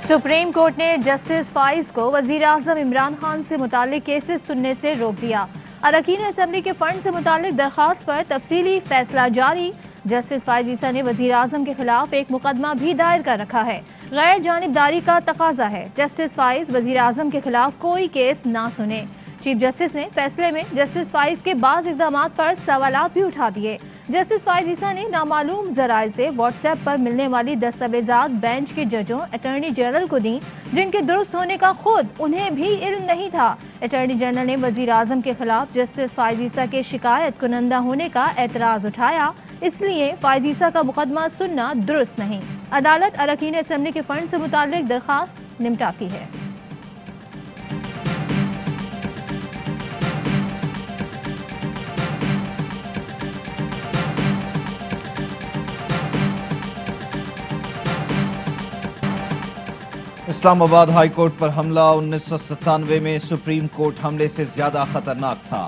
Supreme court ने justice फाइज को वजीर आजम इमरान खान से मुतालिक केसेस सुनने से रोक दिया। अरकान असम्बली के फंड से मुतालिक दरख्वास्त पर तफसीली फैसला जारी। जस्टिस फाइज ईसा ने वजीर आजम के खिलाफ एक मुकदमा भी दायर कर रखा है। गैर जानिबदारी का तकाजा है जस्टिस फाइज वजीर आजम के खिलाफ कोई केस ना सुने। चीफ जस्टिस ने फैसले में जस्टिस फाइज के बाज़ इक़दामात पर सवालात भी उठा दिए। जस्टिस फाइज ईसा ने नामालूम ज़राए से व्हाट्सएप पर मिलने वाली दस्तावेजात बेंच के जजों अटॉर्नी जनरल को दी, जिनके दुरुस्त होने का खुद उन्हें भी इल्म नहीं था। अटॉर्नी जनरल ने वजीर आजम के खिलाफ जस्टिस फाइज ईसा के शिकायत कुनंदा होने का एतराज़ उठाया, इसलिए फाइज ईसा का मुकदमा सुनना दुरुस्त नहीं। अदालत अरकान असम्बली के फंड से मुताल्लिक दरख्वास्त निपटाती है। इस्लामाबाद हाई कोर्ट पर हमला 1997 में सुप्रीम कोर्ट हमले से ज्यादा खतरनाक था।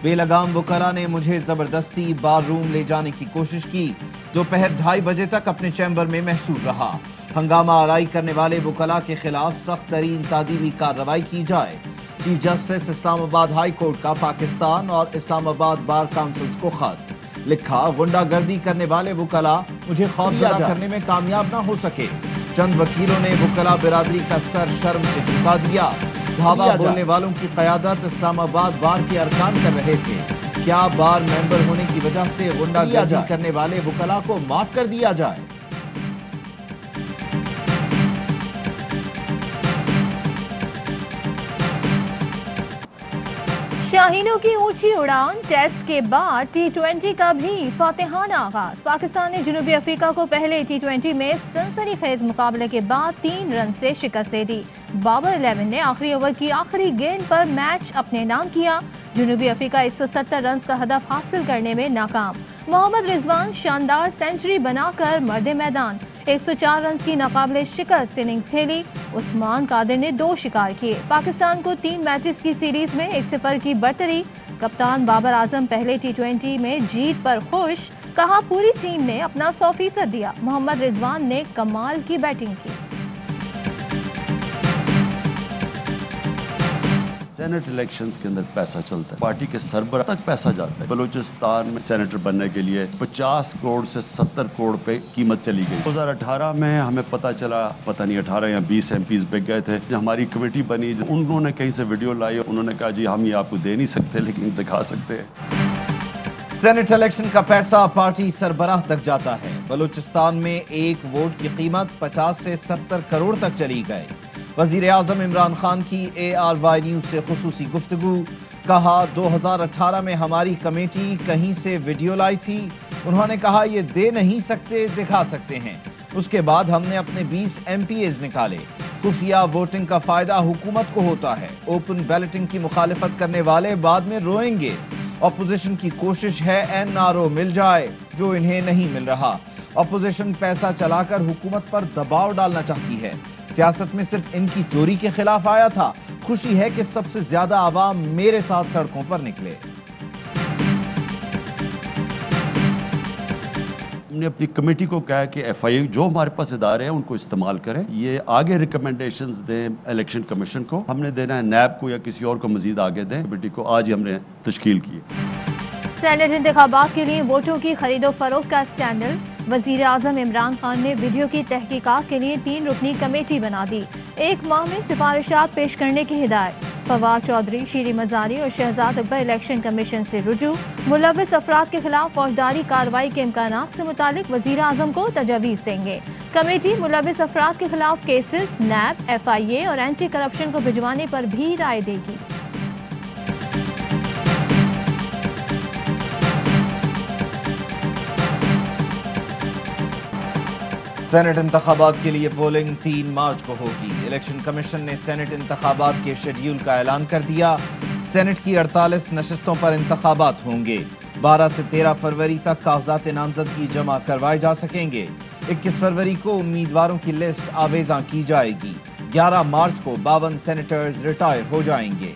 बेलगाम वकला ने मुझे जबरदस्ती बार रूम ले जाने की कोशिश की। दोपहर 2:30 बजे तक अपने चैम्बर में महसूर रहा। हंगामा आराई करने वाले वकला के खिलाफ सख्त तरीन तादीबी कार्रवाई की जाए। Chief justice Islamabad high court का पाकिस्तान और इस्लामाबाद बार काउंसिल्स को खत लिखा। गुंडागर्दी करने वाले वकला मुझे खौफजदा करने में कामयाब ना हो सके। चंद वकीलों ने वकला बिरादरी का सर शर्म से झुका दिया। धावा बोलने वालों की क़यादत इस्लामाबाद बार के अरकान कर रहे थे। क्या बार मेंबर होने की वजह से गुंडागर्दी करने वाले वकला को माफ कर दिया जाए? शाहीनों की ऊंची उड़ान, टेस्ट के बाद T20 का भी फातिहाना आगाज। पाकिस्तान ने जनूबी अफ्रीका को पहले T20 में सनसनीखेज मुकाबले के बाद 3 रन से शिकस्त दे दी। बाबर 11 ने आखिरी ओवर की आखिरी गेंद पर मैच अपने नाम किया। जनूबी अफ्रीका 170 रन का हदफ हासिल करने में नाकाम। मोहम्मद रिजवान शानदार सेंचुरी बनाकर मर्दे मैदान। 104 रन की नाकाबिले शिकस्त इनिंग्स खेली। उस्मान कादिर ने 2 शिकार किए। पाकिस्तान को 3 मैचेस की सीरीज में 1-0 की बढ़तरी। कप्तान बाबर आजम पहले T20 में जीत पर खुश, कहा पूरी टीम ने अपना 100% दिया। मोहम्मद रिजवान ने कमाल की बैटिंग की। सेनेट इलेक्शंस के अंदर पैसा चलता है, पार्टी के सरबराह तक पैसा जाता है। बलूचिस्तान में सेनेटर बनने के लिए 50 करोड़ से 70 करोड़ पे कीमत चली गई। 2018 में हमें पता चला, पता नहीं 18 या 20 MPs बिक गए थे। जब हमारी कमेटी बनी, उन्होंने कहीं से वीडियो लाई, उन्होंने कहा जी हम ये आपको दे नहीं सकते लेकिन दिखा सकते हैं। सेनेट इलेक्शन का पैसा पार्टी सरबराह तक जाता है। बलूचिस्तान में एक वोट की कीमत 50 से 70 करोड़ तक चली गई। वजीर आजम इमरान खान की ARY न्यूज से खुसूसी गुफ्तगू। कहा 2018 में हमारी कमेटी कहीं से वीडियो लाई थी, उन्होंने कहा ये दे नहीं सकते, दिखा सकते हैं। उसके बाद हमने अपने 20 MPs निकाले। खुफिया वोटिंग का फायदा हुकूमत को होता है। ओपन बैलेटिंग की मुखालिफत करने वाले बाद में रोएंगे। अपोजिशन की कोशिश है NRO मिल जाए, जो इन्हें नहीं मिल रहा। अपोजिशन पैसा चलाकर हुकूमत पर दबाव डालना चाहती है। सियासत में सिर्फ इनकी चोरी के खिलाफ आया था। खुशी है कि सबसे ज्यादा आवाम मेरे साथ सड़कों पर निकले। हमने अपनी कमेटी को कहा कि FIA जो हमारे पास इदारे हैं उनको इस्तेमाल करें, ये आगे रिकमेंडेशंस दें इलेक्शन कमीशन को। हमने देना है NAB को या किसी और को मजीद आगे दें। कमेटी को आज ही हमने तश्कील की। सेनेट इंतखाबात के लिए वोटों की खरीदो फरोख्त का स्कैंडल। वजीर आजम इमरान खान ने वीडियो की तहकीकात के लिए 3 रुकनी कमेटी बना दी। 1 माह में सिफारिशात पेश करने की हिदायत। फवाद चौधरी, शीरी मजारी और शहजाद अकबर इलेक्शन कमीशन से रुजू। मुलव्विस अफराद के खिलाफ फौजदारी कार्रवाई के इम्कानात से मुतालिक वजीर आजम को तजावीज़ देंगे। कमेटी मुलव्विस अफराद के खिलाफ केसेस NAB, FIA और एंटी करप्शन को भिजवाने पर भी राय देगी। सेनेट इंतखाबात के लिए पोलिंग 3 मार्च को होगी। इलेक्शन कमीशन ने सेनेट इंतखाबात के शेड्यूल का ऐलान कर दिया। सेनेट की 48 नशिस्तों पर इंतखाबात होंगे। 12 से 13 फरवरी तक कागजात नामजदगी जमा करवाए जा सकेंगे। 21 फरवरी को उम्मीदवारों की लिस्ट आवेजा की जाएगी। 11 मार्च को 52 सेनेटर्स रिटायर हो जाएंगे।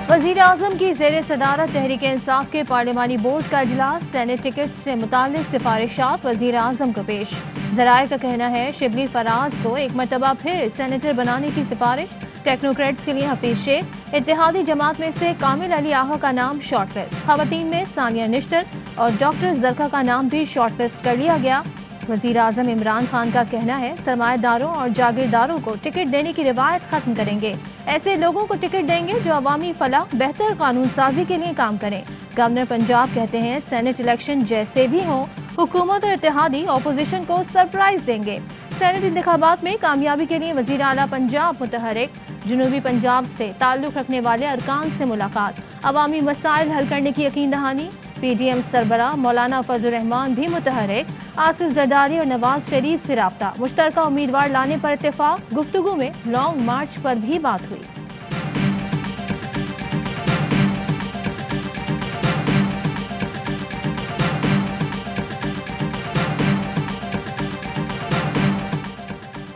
वज़ीर आज़म की ज़ेर सदारत तहरीक इंसाफ के पार्लिमानी बोर्ड का इजलास, सेनेट टिकट से मुतालिक सिफारिशात वज़ीर आज़म को पेश। ज़राए का कहना है शिबली फराज को एक मरतबा फिर सेनेटर बनाने की सिफारिश। टेक्नोक्रेट्स के लिए हफीज शेख, इत्तेहादी जमात में से कामिल अली आगा का नाम शॉर्ट लिस्ट। खवातीन में सानिया निश्तर और डॉक्टर जरका का नाम भी शॉर्ट लिस्ट कर लिया गया। वज़ीर आज़म इमरान खान का कहना है सरमाएदारों और जागीरदारों को टिकट देने की रिवायत खत्म करेंगे। ऐसे लोगों को टिकट देंगे जो अवामी फलाह, बेहतर कानून साजी के लिए काम करें। गवर्नर पंजाब कहते हैं सेनेट इलेक्शन जैसे भी हों, हुकूमत और इत्तेहादी अपोजिशन को सरप्राइज देंगे। सेनेट इंतखाबात में कामयाबी के लिए वज़ीर आला पंजाब मुतहरिक, जनूबी पंजाब से ताल्लुक़ रखने वाले अरकान से मुलाकात, अवामी मसाइल हल करने की यकीन दहानी। PDM सरबराह मौलाना फजल रहमान भी मुतहरिक, आसिफ जरदारी और नवाज शरीफ से राब्ता, मुश्तरका उम्मीदवार लाने पर इत्तेफाक। गुफ्तगू में लॉन्ग मार्च पर भी बात हुई।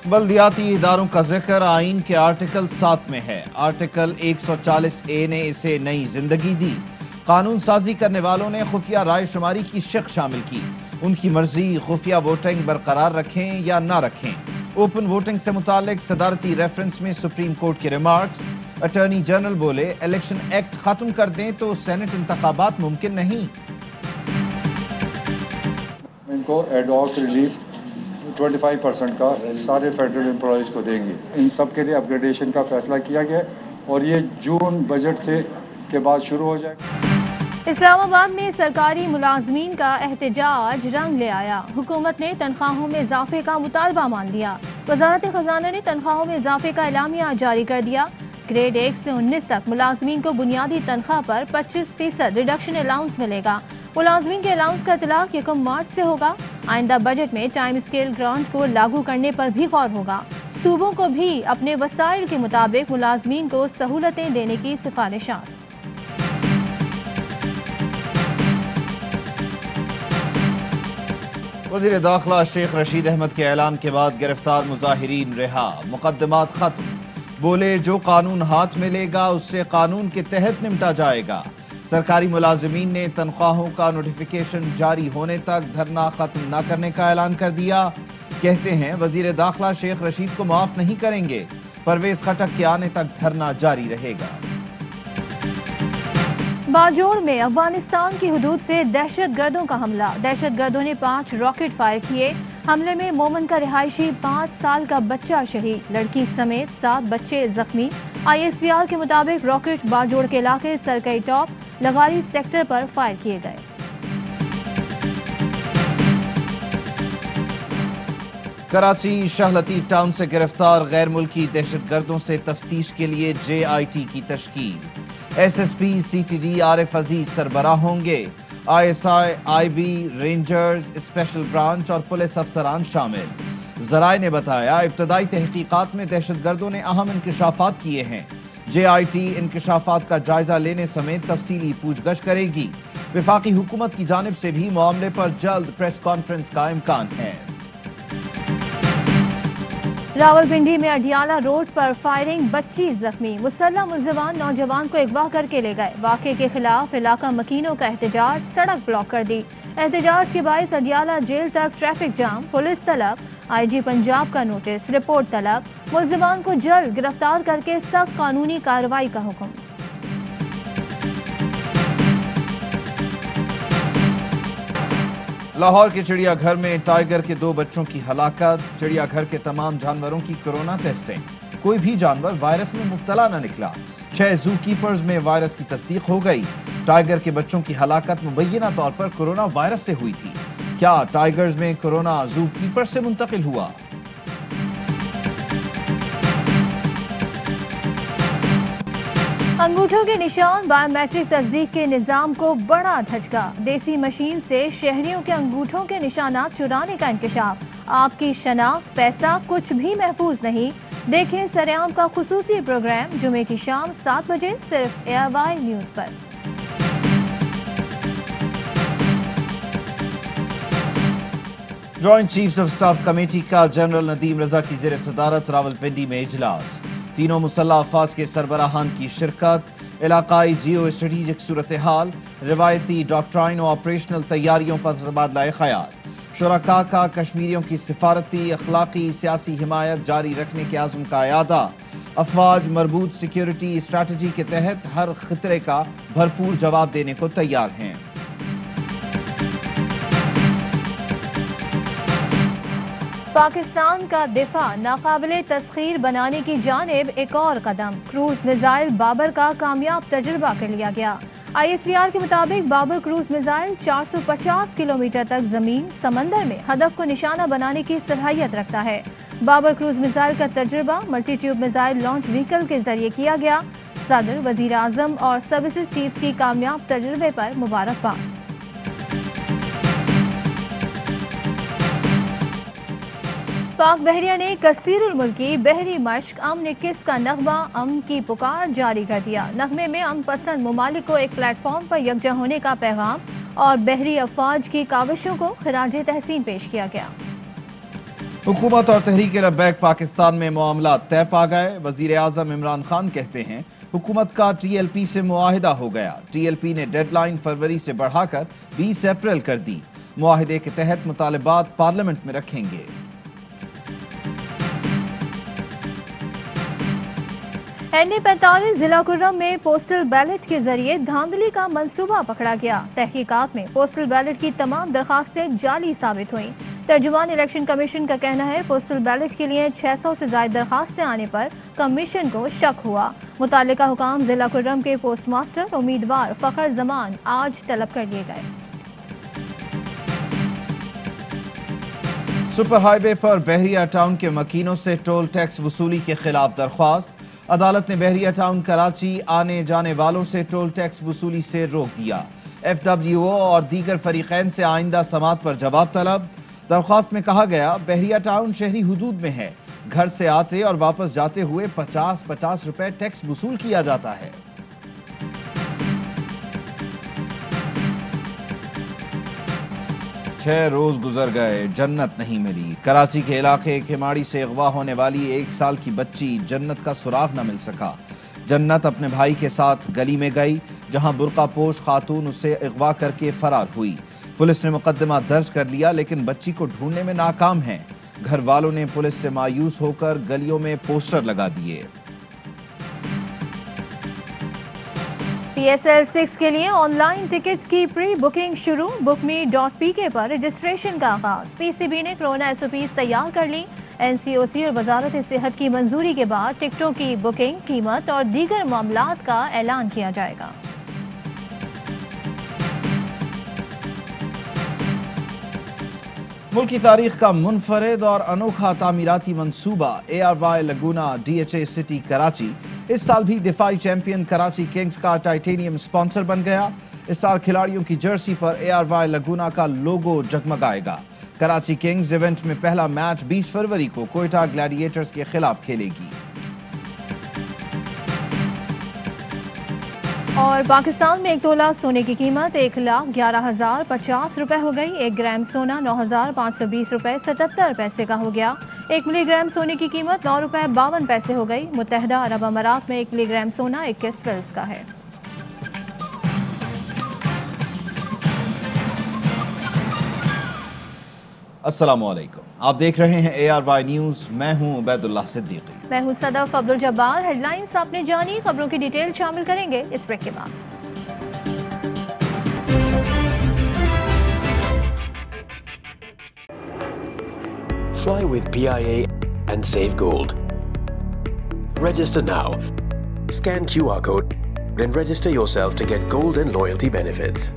बल्दियाती इदारों का जिक्र आइन के आर्टिकल 7 में है। आर्टिकल 140A ने इसे नई जिंदगी दी। कानून साजी करने वालों ने खुफिया राय शुमारी की शक शामिल की। उनकी मर्जी खुफिया वोटिंग बरकरार रखें या ना रखें। ओपन वोटिंग से मुतालिक सदारती रेफरेंस में सुप्रीम कोर्ट के रिमार्क्स। अटॉर्नी जनरल बोले इलेक्शन एक्ट खत्म कर दें तो सेनेट इंतखाबात मुमकिन नहीं। इनको एडॉक रिलीफ 25% का सारे फेडरल एम्प्लॉयज़ को देंगे। इन सब के लिए अपग्रेडेशन का फैसला किया गया और ये जून बजट से के बाद शुरू हो जाएगा। इस्लामाबाद में सरकारी मुलाजमीन का एहतजाज रंग ले आया। हुकूमत ने तनख्वाहों में इजाफे का मुतालबा मान लिया। वजारत खजाना ने तनख्वाहों में इजाफे का एलामिया जारी कर दिया। ग्रेड 1 से 19 तक मुलाजमीन को बुनियादी तनख्वाह पर 25% रिडक्शन अलाउंस मिलेगा। मुलाजमीन के अलाउंस का इतलाक 1 मार्च से होगा। आइंदा बजट में टाइम स्केल ग्रांट को लागू करने पर भी गौर होगा। सूबों को भी अपने वसाइल के मुताबिक मुलाजमीन को सहूलतें देने की सिफारिशात। वज़ीर दाखिला शेख रशीद अहमद के ऐलान के बाद गिरफ्तार मुजाहिरीन रिहा, मुकदमात खत्म। बोले जो कानून हाथ में लेगा उससे कानून के तहत निपटा जाएगा। सरकारी मुलाजिमीन ने तनख्वाहों का नोटिफिकेशन जारी होने तक धरना खत्म न करने का ऐलान कर दिया। कहते हैं वज़ीर दाखिला शेख रशीद को माफ नहीं करेंगे। परवेज खटक के आने तक धरना जारी रहेगा। बाजोड़ में अफगानिस्तान की हुदूद से दहशत गर्दों का हमला। दहशत गर्दों ने 5 रॉकेट फायर किए। हमले में मोमन का रिहायशी 5 साल का बच्चा शहीद, लड़की समेत 7 बच्चे जख्मी। ISPR के मुताबिक रॉकेट बाजोड़ के इलाके सरकई टॉप लगारी सेक्टर पर फायर किए गए। कराची शाह लतीफ टाउन से गिरफ्तार गैर मुल्की दहशत गर्दों से तफ्तीश के लिए JIT की तश्कील। SSP CTD आरिफ अजीज सरबराह होंगे। ISI, IB, rangers, special branch और पुलिस अफसरान शामिल। ज़राए ने बताया इब्तदाई तहकीकात में दहशत गर्दों ने अहम इंकशाफात किए हैं। JIT इंकशाफात का जायजा लेने समेत तफसीली पूछगछ करेगी। वफाकी हुकूमत की जानिब से भी मामले पर जल्द प्रेस कॉन्फ्रेंस का इम्कान है। रावलपिंडी में अडियाला रोड पर फायरिंग, बच्ची जख्मी। मुसल्लह मुलजिमान नौजवान को अगवा करके ले गए। वाक़े के खिलाफ इलाका मकीनों का एहतजाज, सड़क ब्लॉक कर दी। एहतजाज के बायस अडियाला जेल तक ट्रैफिक जाम, पुलिस तलब। IG पंजाब का नोटिस, रिपोर्ट तलब। मुलजिमान को जल्द गिरफ्तार करके सख्त कानूनी कार्रवाई का हुक्म। लाहौर के चिड़ियाघर में टाइगर के 2 बच्चों की हलाकत। चिड़ियाघर के तमाम जानवरों की कोरोना टेस्टिंग, कोई भी जानवर वायरस में मुब्तला न निकला। 6 जू कीपर्स में वायरस की तस्दीक हो गई। टाइगर के बच्चों की हलाकत मुबैना तौर पर कोरोना वायरस से हुई थी। क्या टाइगर्स में कोरोना जू कीपर से मुंतकिल हुआ? अंगूठों के निशान बायोमेट्रिक तस्दीक के निज़ाम को बड़ा धचका। देसी मशीन से शहरियों के अंगूठों के निशानात चुराने का इंकशाफ। आपकी शनाख्त, पैसा कुछ भी महफूज नहीं। देखें सरेआम का खुसूसी प्रोग्राम जुमे की शाम 7 बजे सिर्फ ARY न्यूज़ पर। Joint chiefs of staff committee का जनरल नदीम रजा की ज़ेर सदारत रावलपिंडी में इजलास। तीनों मुसल्लह अफवाज के सरबराहान की शिरकत। علاقائی جیو اسٹریٹجک صورتحال، روایتی ڈاکٹرائن و آپریشنل تیاریوں پر تبادلہ خیال، شرکاء کا کشمیریوں کی سفارتی، اخلاقی، سیاسی حمایت جاری رکھنے کے عزم کا اعادہ، افواج مربوط سیکیورٹی اسٹریٹجی کے تحت ہر خطرے کا بھرپور جواب دینے کو تیار ہیں۔ پاکستان کا دفاع ناقابل تسخیر بنانے کی جانب ایک اور قدم، کروز میزائل بابر کا کامیاب تجربہ کر لیا گیا۔ ISPR کے مطابق بابر کروز میزائل 450 کلومیٹر تک زمین سمندر میں ہدف کو نشانہ بنانے کی صلاحیت رکھتا ہے۔ بابر کروز میزائل کا تجربہ multi tube missile launch vehicle کے ذریعے کیا گیا۔ صدر، وزیر اعظم اور سروسز چیفز کی کامیاب تجربے پر مبارکباد۔ پاک بحریہ نے کثیر الملکی بحری مشق امن 21 کا نغمہ امن کی پکار جاری کر دیا۔ نغمے میں امن پسند ممالک کو ایک پلیٹ فارم پر یکجا ہونے کا پیغام اور بحری افواج کی کاوشوں کو خراج تحسین پیش کیا گیا۔ حکومت اور تحریک لبیک پاکستان میں معاملات طے پا گئے۔ وزیر اعظم عمران خان کہتے ہیں حکومت کا TLP سے معاہدہ ہو گیا۔ TLP نے ڈیڈ لائن فروری سے بڑھا کر 20 اپریل کر دی۔ معاہدے کے تحت مطالبات پارلیمنٹ میں رکھیں گے۔ NA45 ضلع کرم میں پوسٹل بیلٹ کے ذریعے دھاندلی کا منصوبہ پکڑا گیا۔ تحقیقات میں پوسٹل بیلٹ کی تمام درخواستیں جعلی ثابت ہوئیں۔ ترجمان الیکشن کمیشن کا کہنا ہے پوسٹل بیلٹ کے لیے 600 سے زائد درخواستیں آنے پر کمیشن کو شک ہوا۔ متعلقہ حکام ضلع کرم کے پوسٹ ماسٹر امیدوار فخر زمان آج طلب کر لیے گئے۔ سپر ہائی وے پر بحریہ ٹاؤن کے مکینوں سے ٹول ٹیکس وصولی کے خلاف درخواست۔ عدالت نے بحریہ ٹاؤن کراچی آنے جانے والوں سے ٹول ٹیکس وصولی سے روک دیا۔ FWO اور دیگر فریقین سے آئندہ سماعت پر جواب طلب۔ درخواست میں کہا گیا بحریہ ٹاؤن شہری حدود میں ہے، گھر سے آتے اور واپس جاتے ہوئے 50 روپے ٹیکس وصول کیا جاتا ہے۔ 6 روز گزر گئے، جنت نہیں ملی۔ کراچی کے علاقے کھماڑی سے اغوا ہونے والی 1 سال کی بچی جنت کا سراغ نہ مل سکا۔ جنت اپنے بھائی کے ساتھ گلی میں گئی جہاں برقع پوش خاتون اسے اغوا کر کے فرار ہوئی۔ پولیس نے مقدمہ درج کر لیا لیکن بچی کو ڈھونڈنے میں ناکام ہیں۔ گھر والوں نے پولیس سے مایوس ہو کر گلیوں میں پوسٹر لگا دیے۔ PSL 6 کے لیے آن لائن ٹکٹس کی پری بکنگ شروع۔ bookme.pk پر رجسٹریشن کا آغاز۔ PCB نے کرونا SOPs تیار کر لی۔ NCOC اور وزارت صحت کی منظوری کے بعد ٹکٹوں کی بکنگ، قیمت اور دیگر معاملات کا اعلان کیا جائے گا۔ ملک کی تاریخ کا منفرد اور انوکھا تعمیراتی منصوبہ ARY Laguna DHA city Karachi اس سال بھی دفاعی چیمپئن کراچی کنگز کا ٹائٹینیم سپانسر بن گیا۔ اسٹار کھلاڑیوں کی جرسی پر ARY لگونا کا لوگو جگمگائے گا۔ کراچی کنگز ایونٹ میں پہلا میچ 20 فروری کو کوئٹہ گلیڈیٹرز کے خلاف کھیلے گی۔ اور پاکستان میں 1 تولہ سونے کی قیمت 1,11,050 روپے ہو گئی۔ 1 گرام سونا 9,520 روپے 77 پیسے کا ہو گیا۔ 1 ملی گرام سونے کی قیمت 9 روپے 52 پیسے ہو گئی۔ متحدہ عرب امارات میں 1 ملی گرام سونا 21 فلس کا ہے۔ السلام علیکم، آپ دیکھ رہے ہیں ARY نیوز، میں ہوں عبید اللہ صدیقی۔ میں ہوں صدف عبدالجبار۔ ہیڈ لائنز آپ نے جانی، خبروں کی ڈیٹیل شامل کریں گے اس بریک کے بعد۔ Fly with PIA and save gold. Register now. Scan QR code and register yourself to get gold and loyalty benefits.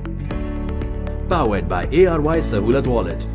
Powered by ARY Sahulat Wallet.